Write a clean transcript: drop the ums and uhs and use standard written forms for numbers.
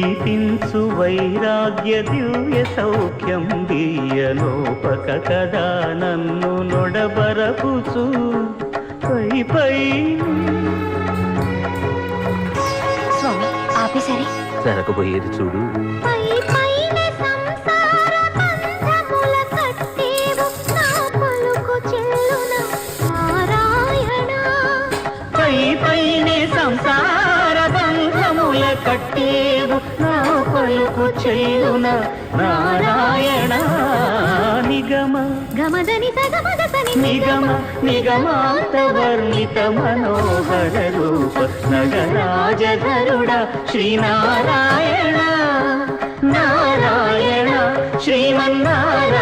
దీపించు వైరాగ్య దివ్య సౌఖ్యం దీయలోపక కదా నన్ను నొడబరపుచు పై పై. స్వామి ఆపేసరి జరగబోయేది చూడు. పైనే సంసార బంధముల కట్టేవు నా పలుకు చెల్లున నారాయణ. నిగమ గమదని సగమదని నిగమ నిగమాంత వర్ణిత మనోహర రూప నగరాజధరుడ శ్రీనారాయణ నారాయణ శ్రీమన్నారాయణ.